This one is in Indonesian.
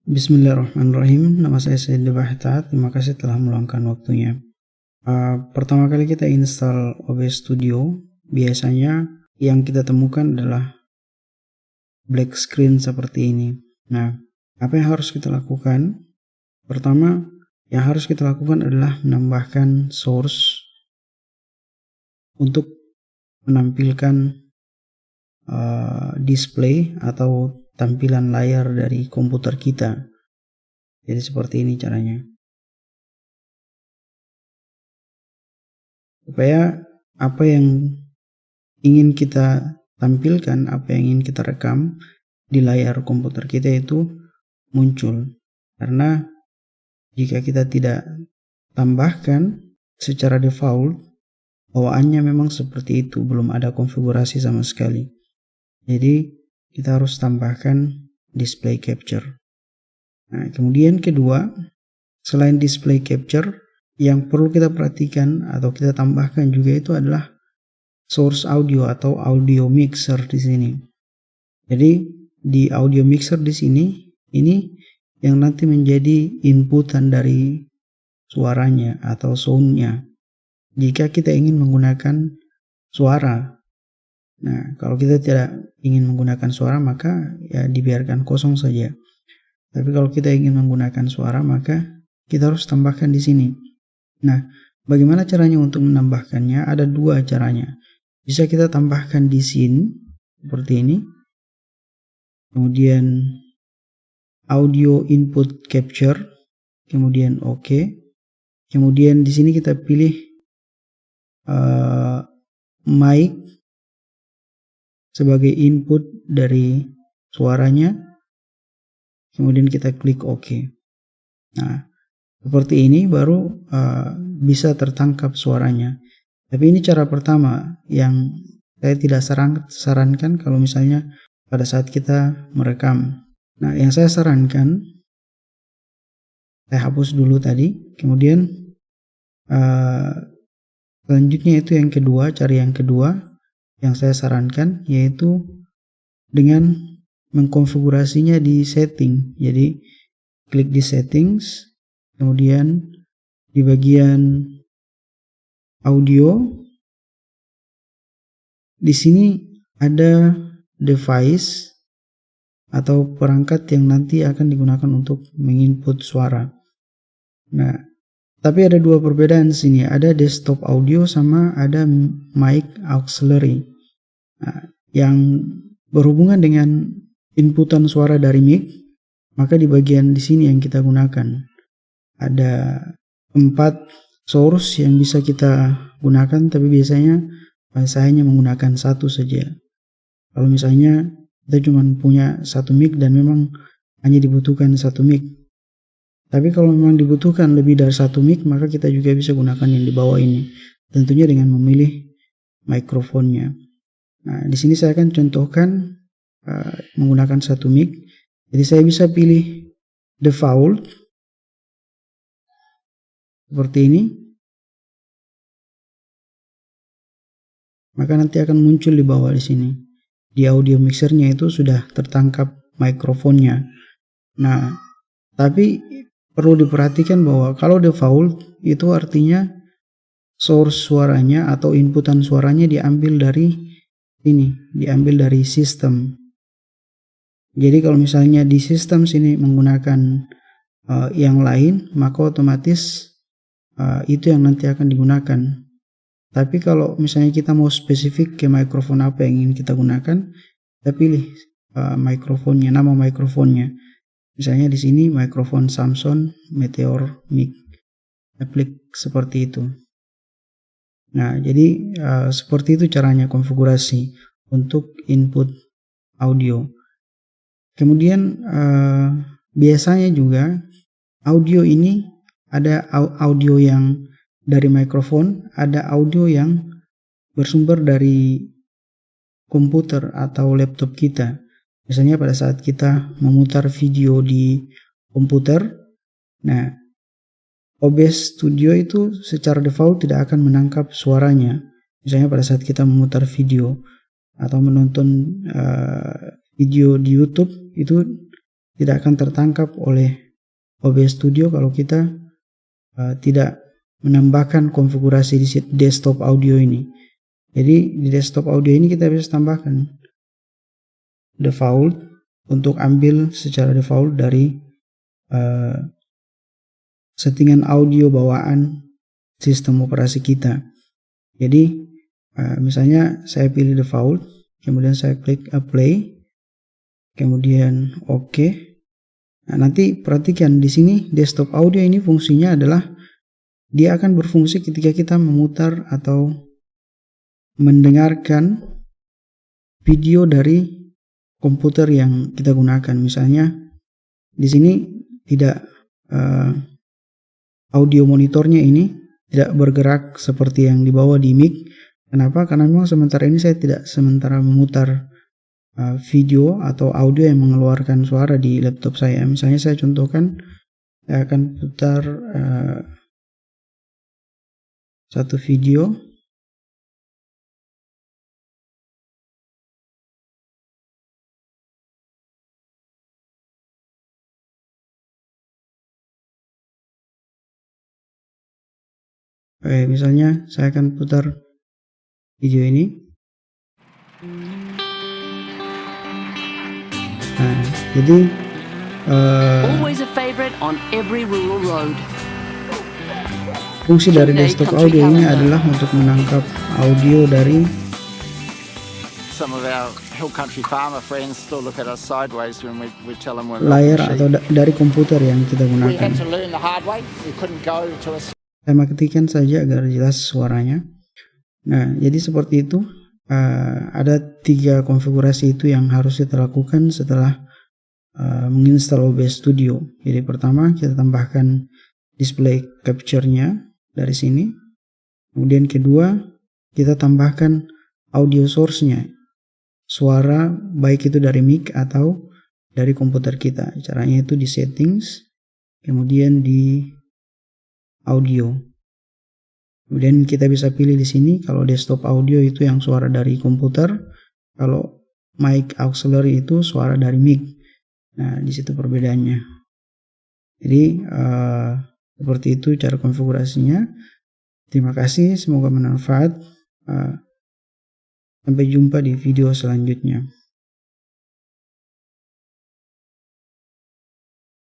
Bismillahirrahmanirrahim. Nama saya Said Bahta. Terima kasih telah meluangkan waktunya. Pertama kali kita install OBS Studio, biasanya yang kita temukan adalah black screen seperti ini. Nah, apa yang harus kita lakukan? Pertama, yang harus kita lakukan adalah menambahkan source untuk menampilkan display atau tampilan layar dari komputer kita. Jadi seperti ini caranya. Supaya apa yang ingin kita tampilkan, apa yang ingin kita rekam di layar komputer kita itu muncul. Karena jika kita tidak tambahkan secara default, bawaannya memang seperti itu, belum ada konfigurasi sama sekali. Jadi kita harus tambahkan display capture. Nah, kemudian kedua, selain display capture, yang perlu kita perhatikan atau kita tambahkan juga itu adalah source audio atau audio mixer di sini. Jadi di audio mixer di sini, ini yang nanti menjadi inputan dari suaranya atau soundnya. Jika kita ingin menggunakan suara, nah kalau kita tidak ingin menggunakan suara maka ya dibiarkan kosong saja. Tapi kalau kita ingin menggunakan suara maka kita harus tambahkan di sini. Nah, bagaimana caranya untuk menambahkannya? Ada dua caranya. Bisa kita tambahkan di scene seperti ini. Kemudian audio input capture, kemudian OK. Kemudian di sini kita pilih mic sebagai input dari suaranya. Kemudian kita klik OK. Nah, seperti ini baru bisa tertangkap suaranya. Tapi ini cara pertama yang saya tidak sarankan kalau misalnya pada saat kita merekam. Nah, yang saya sarankan, saya hapus dulu tadi. Kemudian selanjutnya itu yang kedua, cari yang kedua yang saya sarankan, yaitu dengan mengkonfigurasinya di setting. Jadi klik di settings, kemudian di bagian audio, di sini ada device atau perangkat yang nanti akan digunakan untuk menginput suara. Nah, tapi ada dua perbedaan di sini, ada desktop audio sama ada mic auxiliary. Nah, yang berhubungan dengan inputan suara dari mic, maka di bagian di sini yang kita gunakan. Ada 4 source yang bisa kita gunakan, tapi biasanya saya hanya menggunakan satu saja. Kalau misalnya kita cuma punya satu mic dan memang hanya dibutuhkan satu mic. Tapi kalau memang dibutuhkan lebih dari satu mic, maka kita juga bisa gunakan yang di bawah ini. Tentunya dengan memilih mikrofonnya. Nah, di sini saya akan contohkan menggunakan satu mic. Jadi saya bisa pilih default seperti ini. Maka nanti akan muncul di bawah di sini. Di audio mixernya itu sudah tertangkap mikrofonnya. Nah, tapi perlu diperhatikan bahwa kalau default itu artinya source suaranya atau inputan suaranya diambil dari ini, diambil dari sistem. Jadi kalau misalnya di sistem sini menggunakan yang lain, maka otomatis itu yang nanti akan digunakan. Tapi kalau misalnya kita mau spesifik ke mikrofon apa yang ingin kita gunakan, kita pilih mikrofonnya, nama mikrofonnya. Misalnya di sini mikrofon Samson Meteor Mic. Klik seperti itu. Nah, jadi seperti itu caranya konfigurasi untuk input audio. Kemudian biasanya juga audio ini ada audio yang dari mikrofon, ada audio yang bersumber dari komputer atau laptop kita. Misalnya pada saat kita memutar video di komputer, nah OBS Studio itu secara default tidak akan menangkap suaranya. Misalnya pada saat kita memutar video atau menonton video di YouTube, itu tidak akan tertangkap oleh OBS Studio kalau kita tidak menambahkan konfigurasi di desktop audio ini. Jadi di desktop audio ini kita bisa tambahkan default untuk ambil secara default dari settingan audio bawaan sistem operasi kita. Jadi misalnya saya pilih default, kemudian saya klik apply, kemudian OK. Nah, nanti perhatikan di sini desktop audio ini fungsinya adalah dia akan berfungsi ketika kita memutar atau mendengarkan video dari komputer yang kita gunakan. Misalnya di sini tidak audio monitornya ini tidak bergerak seperti yang dibawa di mic. Kenapa? Karena memang sementara ini saya tidak memutar video atau audio yang mengeluarkan suara di laptop saya. Misalnya saya contohkan, saya akan putar satu video. Misalnya saya akan putar video ini. Nah, jadi Always a favorite on every rural road. Fungsi dari desktop audio ini adalah untuk menangkap audio dari Some of our hill country farmer friends still look at us sideways when we tell them we're layar atau dari komputer yang kita We gunakan. had to learn the hard way. We couldn't go to a Saya matikan saja agar jelas suaranya. Nah, jadi seperti itu. Ada 3 konfigurasi itu yang harus kita lakukan setelah menginstal OBS Studio. Jadi pertama kita tambahkan display capture-nya dari sini. Kemudian kedua kita tambahkan audio source-nya, suara baik itu dari mic atau dari komputer kita. Caranya itu di settings, kemudian di audio. Kemudian kita bisa pilih di sini kalau desktop audio itu yang suara dari komputer, kalau mic auxiliary itu suara dari mic. Nah, di situ perbedaannya. Jadi seperti itu cara konfigurasinya. Terima kasih, semoga bermanfaat. Sampai jumpa di video selanjutnya.